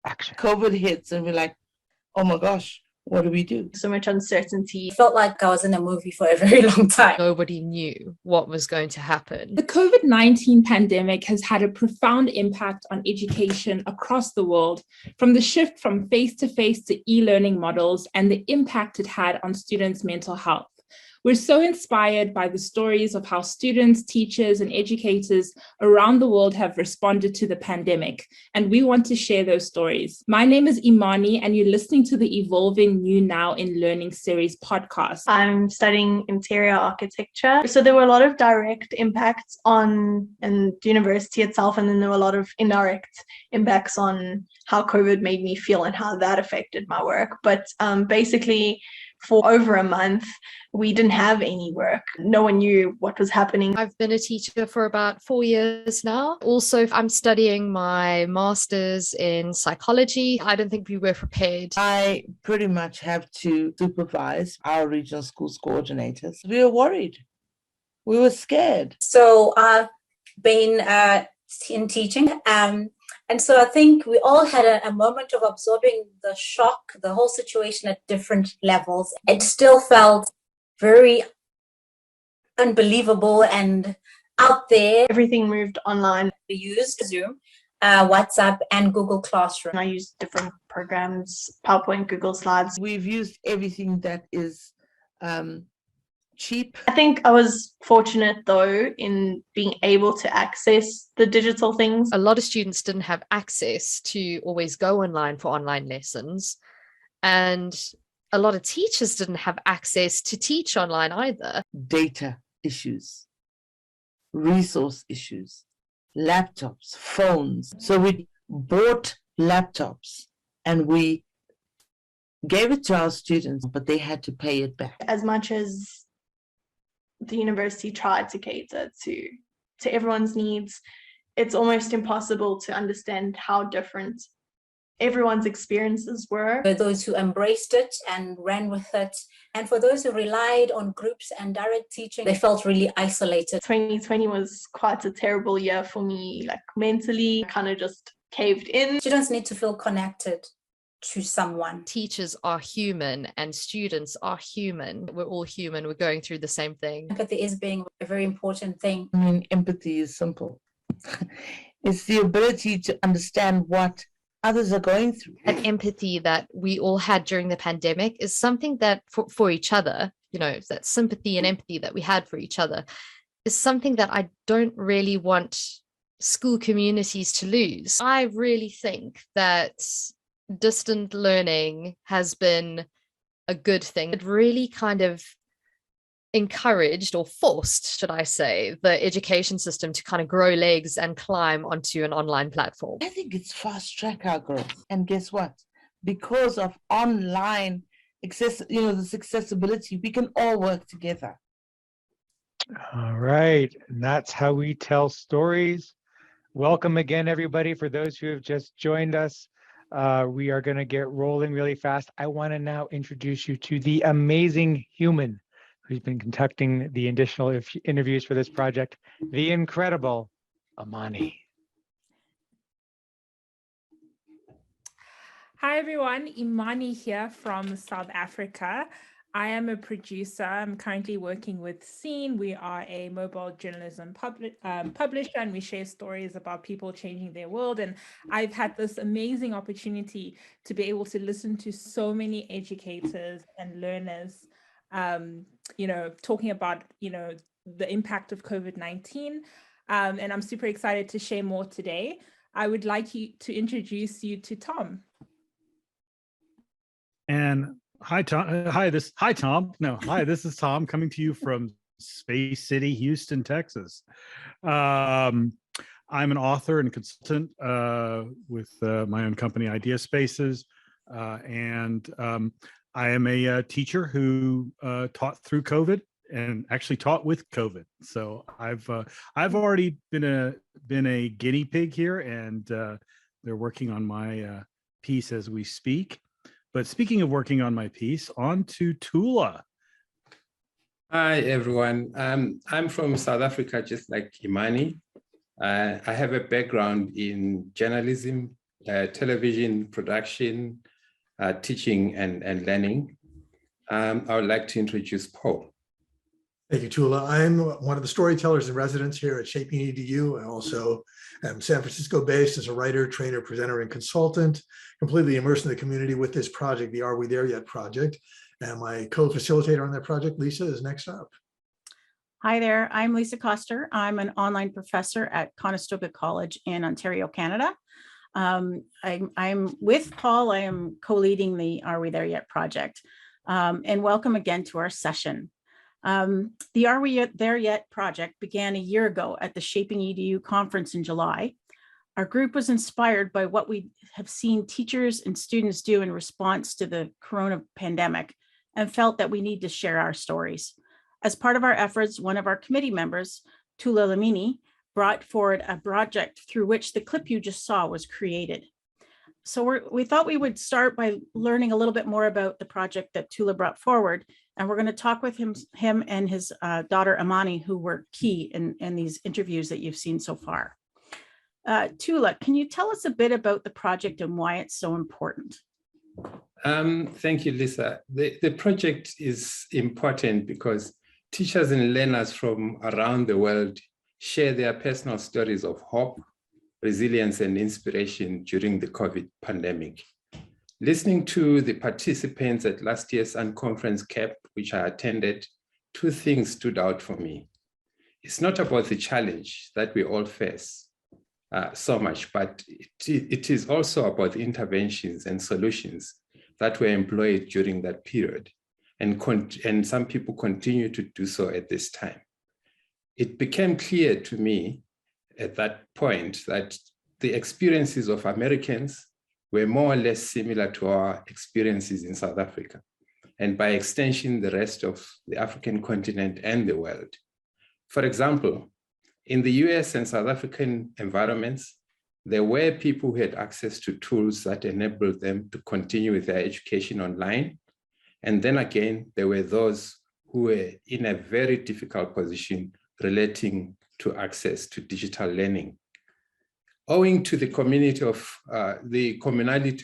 Action. COVID hits and we're like, oh my gosh, what do we do? So much uncertainty. I felt like I was in a movie for a very long time. Nobody knew what was going to happen. The COVID-19 pandemic has had a profound impact on education across the world, from the shift from face-to-face to e-learning models and the impact it had on students' mental health. We're so inspired by the stories of how students, teachers, and educators around the world have responded to the pandemic, and we want to share those stories. My name is Imani, and you're listening to the Evolving New Now in Learning series podcast. I'm studying interior architecture. So there were a lot of direct impacts on the university itself, and then there were a lot of indirect impacts on how COVID made me feel and how that affected my work. But basically, for over a month, we didn't have any work. No one knew what was happening. I've been a teacher for about 4 years now. Also, I'm studying my master's in psychology. I don't think we were prepared. I pretty much have to supervise our regional schools coordinators. We were worried. We were scared. So I've been in teaching. And so I think we all had a moment of absorbing the shock, the whole situation at different levels. It still felt very unbelievable and out there. Everything moved online. We used Zoom, WhatsApp, and Google Classroom. I used different programs, PowerPoint, Google Slides. We've used everything that is cheap. I think I was fortunate though in being able to access the digital things. A lot of students didn't have access to always go online for online lessons, and a lot of teachers didn't have access to teach online either. Data issues, resource issues, laptops, phones. So we bought laptops and we gave it to our students, but they had to pay it back. As much as the university tried to cater to everyone's needs, it's almost impossible to understand how different everyone's experiences were. For those who embraced it and ran with it, and for those who relied on groups and direct teaching, they felt really isolated. 2020 was quite a terrible year for me, like mentally, kind of just caved in. Students need to feel connected to someone. Teachers are human and students are human. We're all human. We're going through the same thing. Empathy is being a very important thing. I mean, empathy is simple. It's the ability to understand what others are going through. That empathy that we all had during the pandemic is something that for each other, you know, that sympathy and empathy that we had for each other is something that I don't really want school communities to lose. I really think that distant learning has been a good thing. It really kind of encouraged, or forced, should I say, the education system to kind of grow legs and climb onto an online platform. I think it's fast track our growth. And guess what? Because of online this accessibility, we can all work together. All right. And that's how we tell stories. Welcome again, everybody. For those who have just joined us, we are going to get rolling really fast. I want to now introduce you to the amazing human who's been conducting the additional interviews for this project, the incredible Imani. Hi everyone, Imani here from South Africa. I am a producer. I'm currently working with Scene. We are a mobile journalism publisher, and we share stories about people changing their world. And I've had this amazing opportunity to be able to listen to so many educators and learners, talking about, the impact of COVID-19. And I'm super excited to share more today. I would like to introduce you to Tom. And hi, Tom. Hi, Tom. No, hi, this is Tom coming to you from Space City, Houston, Texas. I'm an author and consultant with my own company, Idea Spaces. And I am a teacher who taught through COVID and actually taught with COVID. So I've already been a guinea pig here, and they're working on my piece as we speak. But speaking of working on my piece, on to Tula. Hi, everyone. I'm from South Africa, just like Imani. I have a background in journalism, television production, teaching and learning. I would like to introduce Paul. Thank you, Tula. I'm one of the storytellers in residence here at Shaping EDU. I also am San Francisco based as a writer, trainer, presenter, and consultant, completely immersed in the community with this project, the Are We There Yet project. And my co-facilitator on that project, Lisa, is next up. Hi there, I'm Lisa Coster. I'm an online professor at Conestoga College in Ontario, Canada. I'm with Paul. I am co-leading the Are We There Yet project. And welcome again to our session. The Are We There Yet project began a year ago at the Shaping EDU conference in July. Our group was inspired by what we have seen teachers and students do in response to the corona pandemic and felt that we need to share our stories. As part of our efforts, one of our committee members, Tula Lamini, brought forward a project through which the clip you just saw was created. So we thought we would start by learning a little bit more about the project that Tula brought forward. And we're going to talk with him and his daughter, Amani, who were key in these interviews that you've seen so far. Tula, can you tell us a bit about the project and why it's so important? Thank you, Lisa. The project is important because teachers and learners from around the world share their personal stories of hope, resilience, and inspiration during the COVID pandemic. Listening to the participants at last year's Unconference CAP, which I attended, two things stood out for me. It's not about the challenge that we all face so much, but it is also about the interventions and solutions that were employed during that period. And some people continue to do so at this time. It became clear to me at that point that the experiences of Americans were more or less similar to our experiences in South Africa, and by extension, the rest of the African continent and the world. For example, in the US and South African environments, there were people who had access to tools that enabled them to continue with their education online. And then again, there were those who were in a very difficult position relating to access to digital learning. Owing to the communality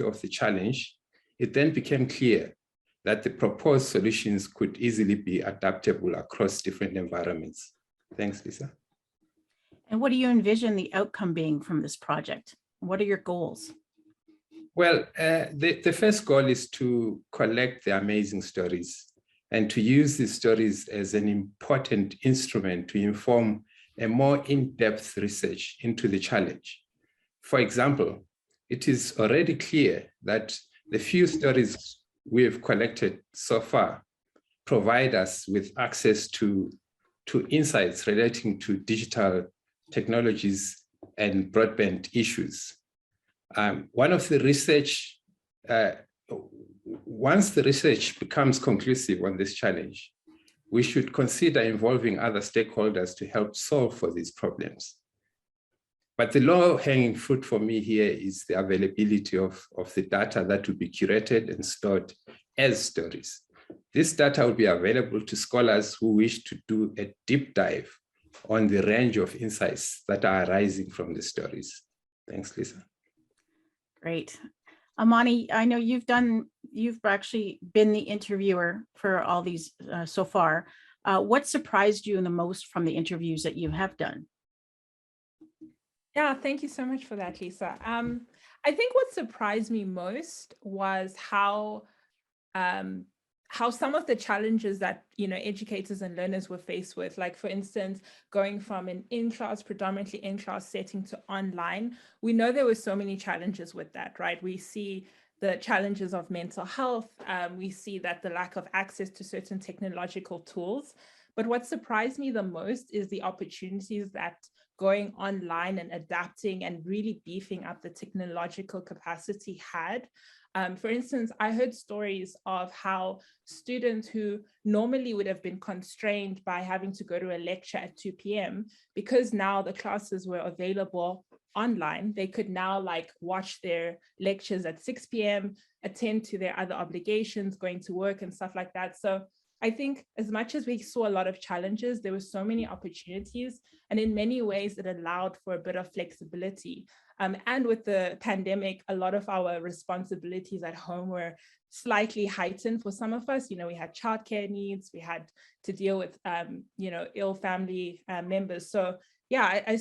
of the challenge, it then became clear that the proposed solutions could easily be adaptable across different environments. Thanks, Lisa. And what do you envision the outcome being from this project? What are your goals? Well, the first goal is to collect the amazing stories and to use these stories as an important instrument to inform a more in-depth research into the challenge. For example, it is already clear that the few stories we have collected so far provide us with access to insights relating to digital technologies and broadband issues. Once the research becomes conclusive on this challenge, we should consider involving other stakeholders to help solve for these problems. But the low-hanging fruit for me here is the availability of the data that will be curated and stored as stories. This data will be available to scholars who wish to do a deep dive on the range of insights that are arising from the stories. Thanks, Lisa. Great. Amani, I know you've actually been the interviewer for all these so far. What surprised you the most from the interviews that you have done? Yeah, thank you so much for that, Lisa. I think what surprised me most was how some of the challenges that educators and learners were faced with, like for instance, going from an predominantly in-class setting to online, we know there were so many challenges with that, right? We see the challenges of mental health. We see that the lack of access to certain technological tools. But what surprised me the most is the opportunities that going online and adapting and really beefing up the technological capacity had. For instance, I heard stories of how students who normally would have been constrained by having to go to a lecture at 2 p.m., because now the classes were available online, they could now watch their lectures at 6 p.m., attend to their other obligations, going to work and stuff like that. So I think as much as we saw a lot of challenges, there were so many opportunities, and in many ways it allowed for a bit of flexibility. And with the pandemic, a lot of our responsibilities at home were slightly heightened for some of us. We had childcare needs, we had to deal with, ill family members. So yeah, I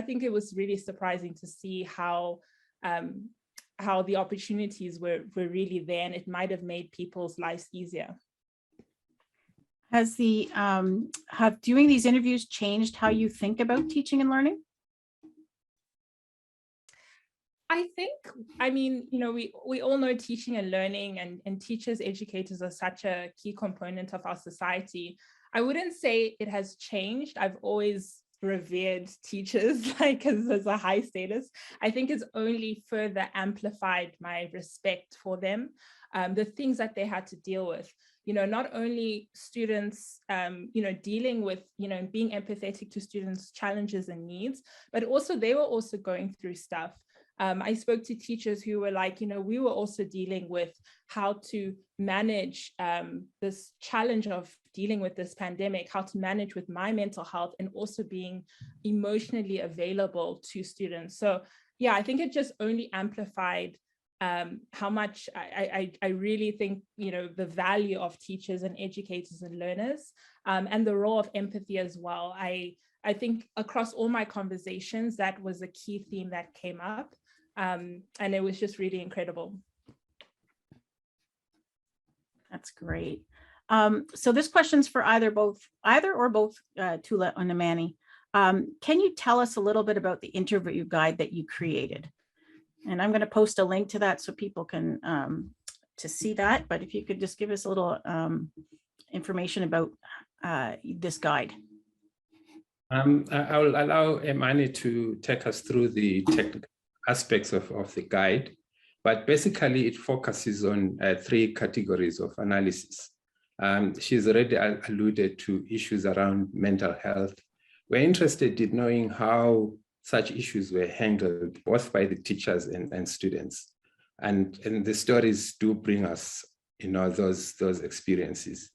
think it was really surprising to see how the opportunities were really there, and it might have made people's lives easier. Has have doing these interviews changed how you think about teaching and learning? I think, we all know teaching and learning, and teachers, educators are such a key component of our society. I wouldn't say it has changed. I've always revered teachers, like as a high status. I think it's only further amplified my respect for them, the things that they had to deal with. Not only students, dealing with, being empathetic to students' challenges and needs, but also they were also going through stuff. I spoke to teachers who were like, we were also dealing with how to manage this challenge of dealing with this pandemic, how to manage with my mental health, and also being emotionally available to students. So yeah, I think it just only amplified how much I really think, the value of teachers and educators and learners, and the role of empathy as well. I think across all my conversations, that was a key theme that came up. And it was just really incredible. That's great. So this question's for either or both Tula and Imani. Can you tell us a little bit about the interview guide that you created? And I'm going to post a link to that so people can to see that. But if you could just give us a little information about this guide. I will allow Imani to take us through the technical aspects of the guide, but basically it focuses on 3 categories of analysis. She's already alluded to issues around mental health. We're interested in knowing how such issues were handled both by the teachers and students. And the stories do bring us, those experiences.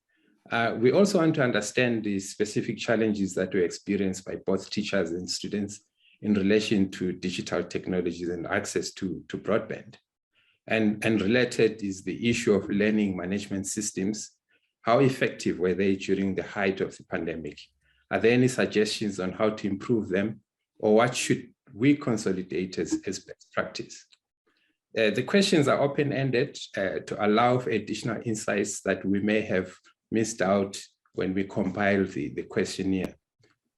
We also want to understand the specific challenges that were experienced by both teachers and students in relation to digital technologies and access to broadband. And related is the issue of learning management systems. How effective were they during the height of the pandemic? Are there any suggestions on how to improve them, or what should we consolidate as best practice? The questions are open-ended to allow for additional insights that we may have missed out when we compile the questionnaire.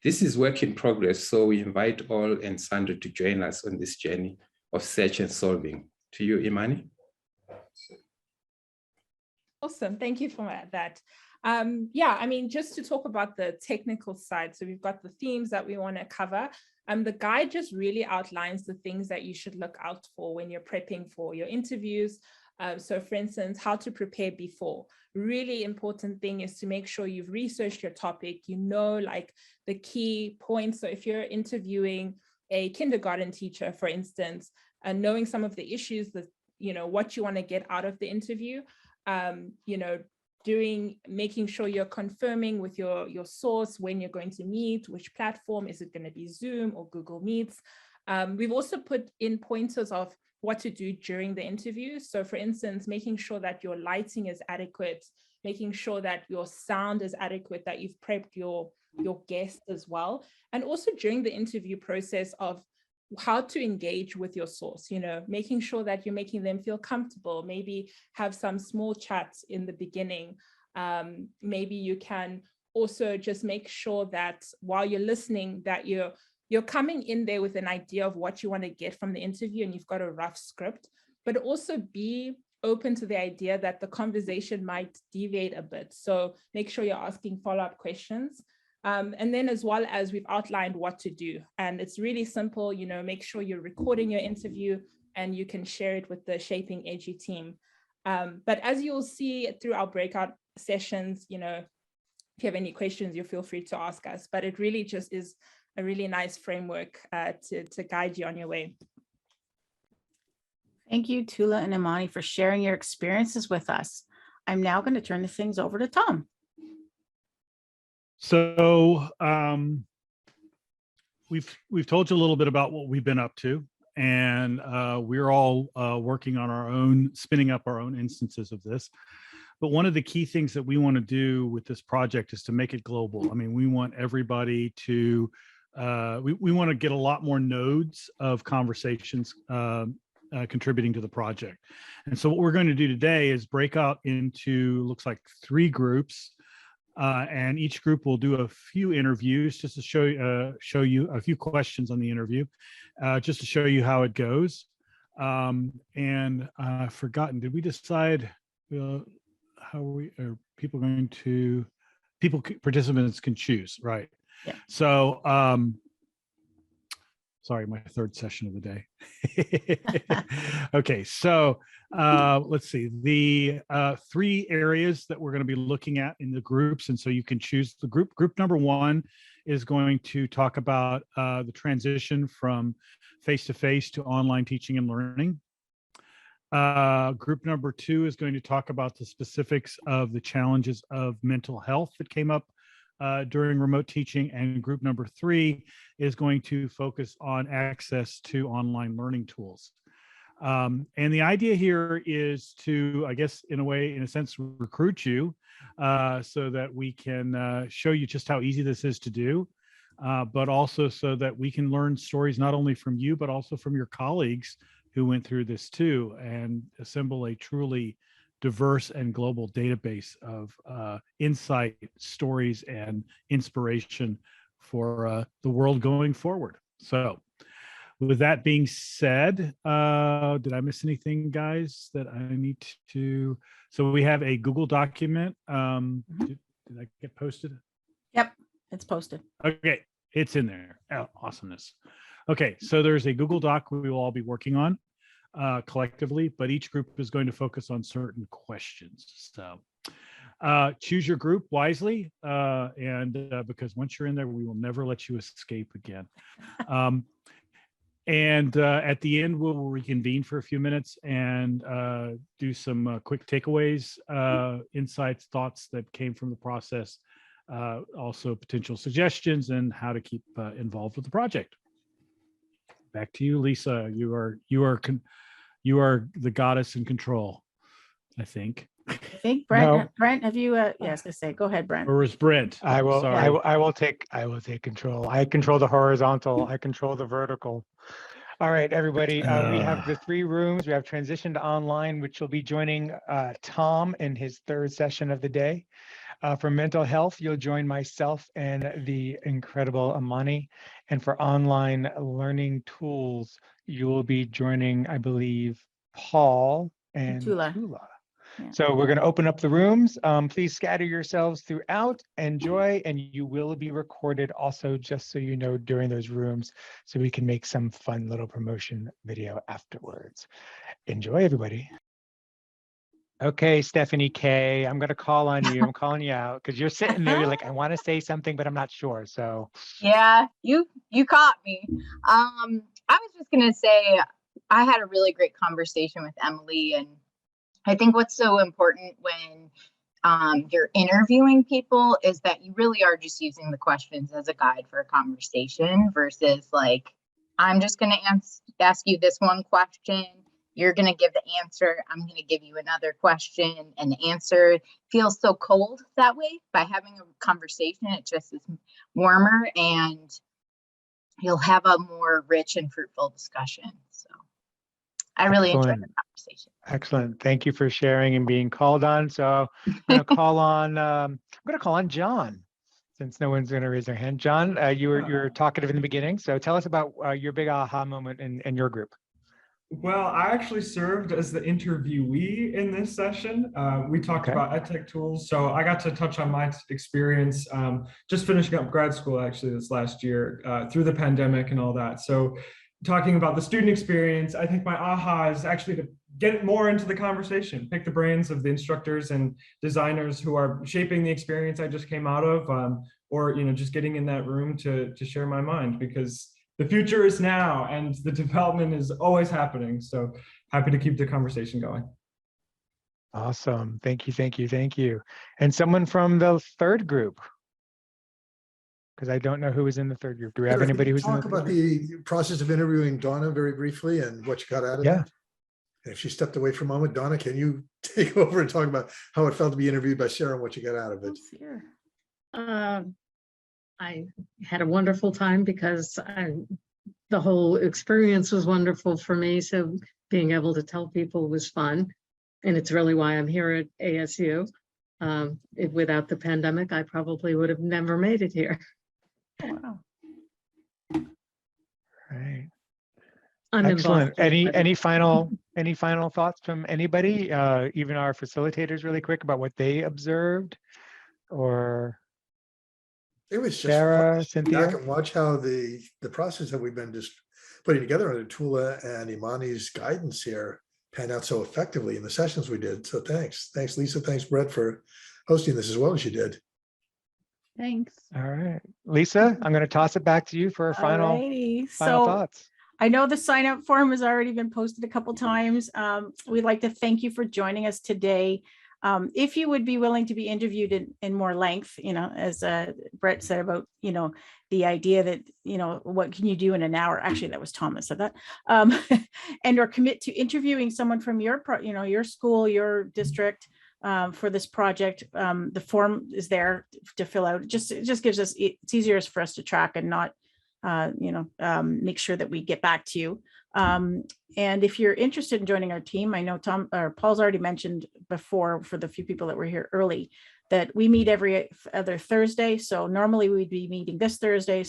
This is work in progress, so we invite all and sundry to join us on this journey of search and solving. To you, Imani. Awesome, thank you for that. Yeah, just to talk about the technical side, so we've got the themes that we want to cover. The guide just really outlines the things that you should look out for when you're prepping for your interviews. So for instance, how to prepare before. Really important thing is to make sure you've researched your topic, like the key points. So if you're interviewing a kindergarten teacher, for instance, and knowing some of the issues that, what you want to get out of the interview, making sure you're confirming with your source when you're going to meet, which platform, is it going to be Zoom or Google Meets? We've also put in pointers of what to do during the interview. So for instance, making sure that your lighting is adequate, making sure that your sound is adequate, that you've prepped your guests as well. And also during the interview process of how to engage with your source, making sure that you're making them feel comfortable, maybe have some small chats in the beginning. Maybe you can also just make sure that while you're listening, that you're coming in there with an idea of what you want to get from the interview, and you've got a rough script, but also be open to the idea that the conversation might deviate a bit. So make sure you're asking follow-up questions. And then as well as we've outlined what to do. And it's really simple, make sure you're recording your interview and you can share it with the Shaping Edu team. But as you'll see through our breakout sessions, if you have any questions, you feel free to ask us. But it really just is a really nice framework to guide you on your way. Thank you, Tula and Imani, for sharing your experiences with us. I'm now going to turn the things over to Tom. So we've told you a little bit about what we've been up to, and we're all working on our own, spinning up our own instances of this. But one of the key things that we want to do with this project is to make it global. I mean, we want everybody to, we want to get a lot more nodes of conversations contributing to the project. And so what we're going to do today is break out into, looks like 3 groups. And each group will do a few interviews just to show you a few questions on the interview, just to show you how it goes. And I've forgotten, did we decide how are people going to, participants can choose, right? Yeah. So, sorry, my 3rd session of the day. Okay, so let's see, the 3 areas that we're going to be looking at in the groups, and so you can choose the group. Group number 1 is going to talk about the transition from face-to-face to online teaching and learning. Group number 2 is going to talk about the specifics of the challenges of mental health that came up during remote teaching, and group number 3 is going to focus on access to online learning tools. And the idea here is to, I guess, in a sense, recruit you so that we can show you just how easy this is to do, but also so that we can learn stories not only from you, but also from your colleagues who went through this too, and assemble a truly diverse and global database of insight, stories, and inspiration for the world going forward. So with that being said, did I miss anything, guys, that I need to? So we have a Google document. Did I get posted? Yep, it's posted. Okay, it's in there. Oh, awesomeness. Okay, so there's a Google Doc we will all be working on collectively, but each group is going to focus on certain questions. So choose your group wisely, and because once you're in there, we will never let you escape again. And at the end, we'll reconvene for a few minutes and do some quick takeaways, insights, thoughts that came from the process, also potential suggestions and how to keep involved with the project. Back to you, Lisa. You are the goddess in control, I think. I think Brent. No. Brent, have you? Yes, I say. Go ahead, Brent. Or is Brent? I will. Sorry. I will take control. I control the horizontal. I control the vertical. All right, everybody. We have the 3 rooms. We have transition to online, which will be joining Tom in his 3rd session of the day. For mental health, you'll join myself and the incredible Amani. And for online learning tools, you will be joining, I believe, Paul and Tula. Yeah. So we're going to open up the rooms. Please scatter yourselves throughout, enjoy, and you will be recorded also, just so you know, during those rooms, so we can make some fun little promotion video afterwards. Enjoy, everybody. Okay, Stephanie K, I'm going to call on you. I'm calling you out because you're sitting there. You're like, I want to say something, but I'm not sure. So yeah, you caught me. I was just going to say, I had a really great conversation with Emily, and I think what's so important when you're interviewing people is that you really are just using the questions as a guide for a conversation versus like, I'm just going to ask you this one question. You're going to give the answer. I'm going to give you another question, and the answer feels so cold that way. By having a conversation, it just is warmer, and you'll have a more rich and fruitful discussion. So I really enjoyed the conversation. Excellent. Thank you for sharing and being called on. So I'm going to call on John, since no one's going to raise their hand. John, you were talkative in the beginning. So tell us about your big aha moment in your group. Well, I actually served as the interviewee in this session. We talked about EdTech tools, so I got to touch on my experience just finishing up grad school actually this last year through the pandemic and all that. So talking about the student experience, I think my aha is actually to get more into the conversation, pick the brains of the instructors and designers who are shaping the experience I just came out of, or just getting in that room to share my mind, because the future is now and the development is always happening. So happy to keep the conversation going. Awesome. Thank you. And someone from the 3rd group. Because I don't know who was in the third group. Do we have Sure, can anybody you who's in the talk third about group? the process of interviewing Donna very briefly and what you got out of Yeah. that? And if she stepped away for a moment, Donna, can you take over and talk about how it felt to be interviewed by Sarah and what you got out of it? I had a wonderful time because the whole experience was wonderful for me. So being able to tell people was fun. And it's really why I'm here at ASU. Without the pandemic, I probably would have never made it here. Wow. Right. I'm in Excellent. Boston. Any final thoughts from anybody, even our facilitators, really quick, about what they observed? Or It was just Sarah, fun to sit Cynthia? back and watch how the process that we've been just putting together under Tula and Imani's guidance here panned out so effectively in the sessions we did. So thanks, Lisa. Thanks, Brett, for hosting this as well as you did. Thanks. All right, Lisa, I'm going to toss it back to you for a final Alrighty. final So thoughts. I know the sign up form has already been posted a couple times. We'd like to thank you for joining us today. If you would be willing to be interviewed in more length, as Brett said about, the idea that, what can you do in an hour? Actually, that was Thomas said that. And or commit to interviewing someone from your school, your district, for this project. The form is there to fill out. It just gives us, it's easier for us to track and not, make sure that we get back to you. And if you're interested in joining our team, I know Paul's already mentioned before, for the few people that were here early, that we meet every other Thursday. So normally we'd be meeting this Thursday.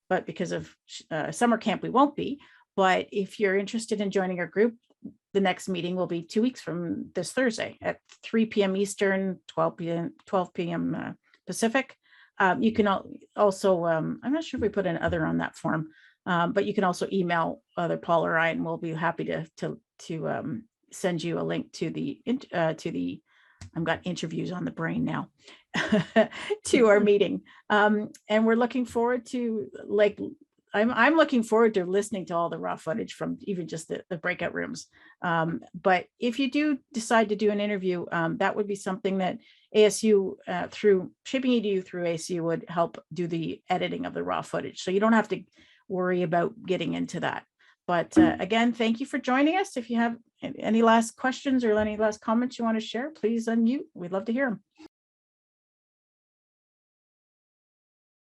But because of summer camp, we won't be. But if you're interested in joining our group, the next meeting will be 2 weeks from this Thursday at 3 p.m. Eastern, 12 p.m. Pacific. You can also, I'm not sure if we put an other on that form, but you can also email either Paul or I, and we'll be happy to send you a link to the I've got interviews on the brain now, to our meeting. And we're looking forward to, I'm looking forward to listening to all the raw footage from even just the breakout rooms. But if you do decide to do an interview, that would be something that ASU through Shaping EDU through ASU would help do the editing of the raw footage. So you don't have to worry about getting into that. But again, thank you for joining us. If you have any last questions or any last comments you want to share, please unmute. We'd love to hear them.